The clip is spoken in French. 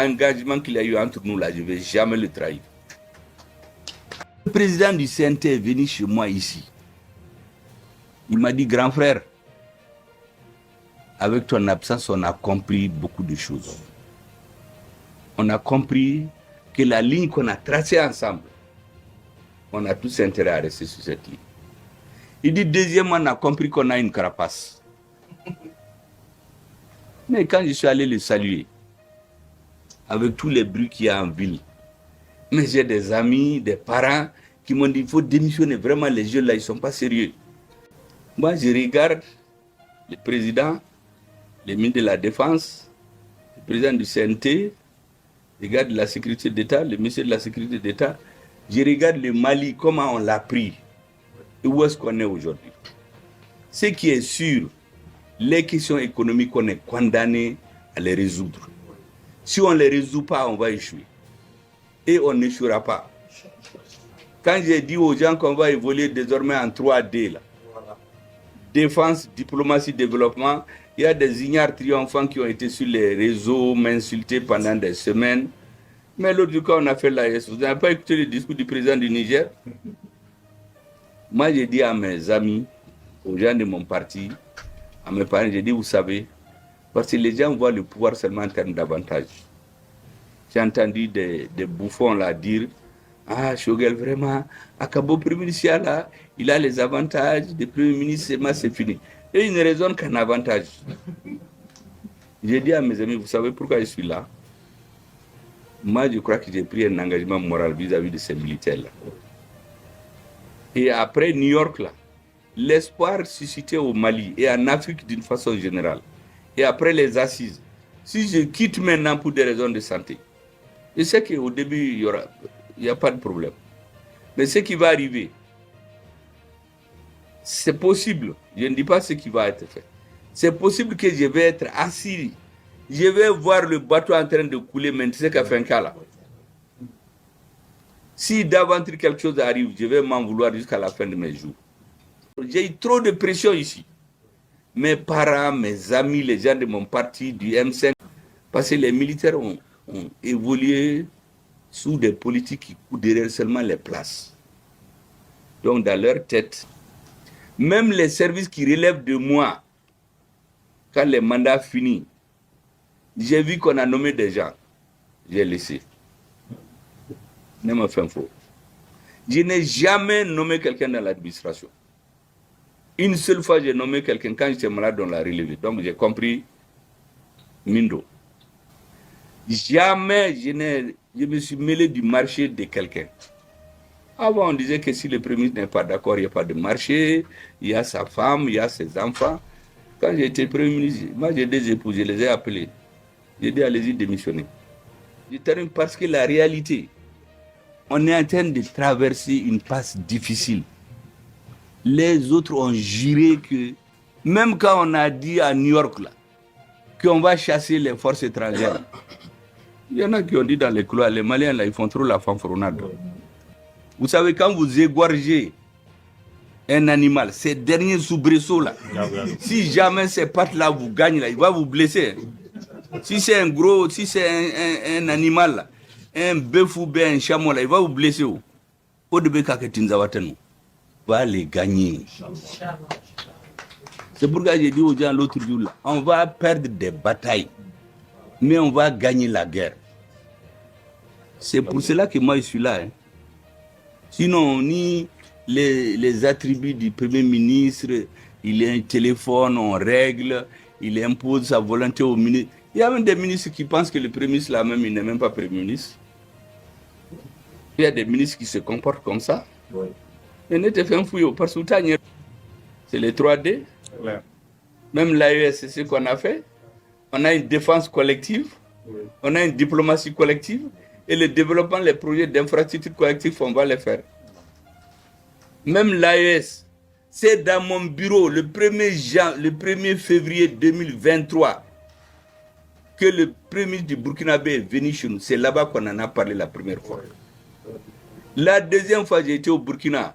l'engagement qu'il y a eu entre nous là, je ne vais jamais le trahir. Le président du CNT est venu chez moi ici. Il m'a dit, grand frère, avec ton absence, on a compris beaucoup de choses. On a compris que la ligne qu'on a tracée ensemble, on a tous intérêt à rester sur cette ligne. Il dit, deuxièmement, on a compris qu'on a une carapace. Mais quand je suis allé le saluer, avec tous les bruits qu'il y a en ville, mais j'ai des amis, des parents qui m'ont dit, il faut démissionner. Vraiment, les jeunes là, ils ne sont pas sérieux. Moi, je regarde le président, le ministre de la Défense, le président du CNT, je regarde la sécurité d'État, le ministre de la sécurité d'État. Je regarde le Mali, comment on l'a pris et où est-ce qu'on est aujourd'hui. Ce qui est sûr, les questions économiques, on est condamné à les résoudre. Si on ne les résout pas, on va échouer. Et on n'échouera pas. Quand j'ai dit aux gens qu'on va évoluer désormais en 3D, là, défense, diplomatie, développement, il y a des ignares triomphants qui ont été sur les réseaux, m'insulter pendant des semaines. Mais l'autre cas, on a fait l'AES. Vous n'avez pas écouté le discours du président du Niger? Moi, j'ai dit à mes amis, aux gens de mon parti, à mes parents, j'ai dit, vous savez, parce que les gens voient le pouvoir seulement en termes d'avantages. J'ai entendu des bouffons là dire, ah, Choguel, vraiment, Akabo Premier ministre là, il a les avantages des premiers ministres, c'est fini. Et il ne raisonne qu'un avantage. J'ai dit à mes amis, vous savez pourquoi je suis là? Moi, je crois que j'ai pris un engagement moral vis-à-vis de ces militaires-là. Et après New York, là, l'espoir suscité au Mali et en Afrique d'une façon générale, et après les assises, si je quitte maintenant pour des raisons de santé, je sais qu'au début, il n'y a pas de problème. Mais ce qui va arriver, c'est possible, je ne dis pas ce qui va être fait, c'est possible que je vais être assis, je vais voir le bateau en train de couler, mais tu sais qu'a fait un cas là. Si d'aventure quelque chose arrive, je vais m'en vouloir jusqu'à la fin de mes jours. J'ai eu trop de pression ici. Mes parents, mes amis, les gens de mon parti, du M5, parce que les militaires ont évolué sous des politiques qui courent derrière seulement les places. Donc dans leur tête, même les services qui relèvent de moi, quand les mandats finissent, j'ai vu qu'on a nommé des gens, j'ai laissé. Ne me fais faux. Je n'ai jamais nommé quelqu'un dans l'administration. Une seule fois, j'ai nommé quelqu'un quand j'étais malade, on l'a relevé. Donc j'ai compris Mindo. Jamais je me suis mêlé du marché de quelqu'un. Avant, on disait que si le Premier ministre n'est pas d'accord, il n'y a pas de marché, il y a sa femme, il y a ses enfants. Quand j'étais Premier ministre, moi j'ai des époux, je les ai appelés. J'ai dit allez-y démissionner. Je termine parce que la réalité, on est en train de traverser une passe difficile. Les autres ont juré que, même quand on a dit à New York là, qu'on va chasser les forces étrangères, il y en a qui ont dit dans les couloirs, les Maliens là, ils font trop la fanfaronnade. Vous savez, quand vous égorgez un animal, ces derniers soubresauts là, si jamais ces pattes là vous gagnent là, il va vous blesser. Si c'est un gros, si c'est un animal là, un bœuf ou bien un chameau là, il va vous blesser. Au début, va les gagner. C'est pourquoi j'ai dit aux gens l'autre jour là, on va perdre des batailles, mais on va gagner la guerre. C'est pour cela que moi je suis là. Hein. Sinon, ni les attributs du Premier ministre, il a un téléphone, on règle, il impose sa volonté au ministre. Il y a même des ministres qui pensent que le Premier ministre là même, il n'est même pas Premier ministre. Il y a des ministres qui se comportent comme ça. Oui. Mais ne te fais un fouillot, parce que c'est les 3D. Ouais. Même l'AES, c'est ce qu'on a fait. On a une défense collective, oui. On a une diplomatie collective, et le développement, les projets d'infrastructure collective, on va les faire. Même l'AES, c'est dans mon bureau, le 1er février 2023, que le Premier ministre du Burkinabé est venu chez nous. C'est là-bas qu'on en a parlé la première fois. La deuxième fois, j'ai été au Burkina.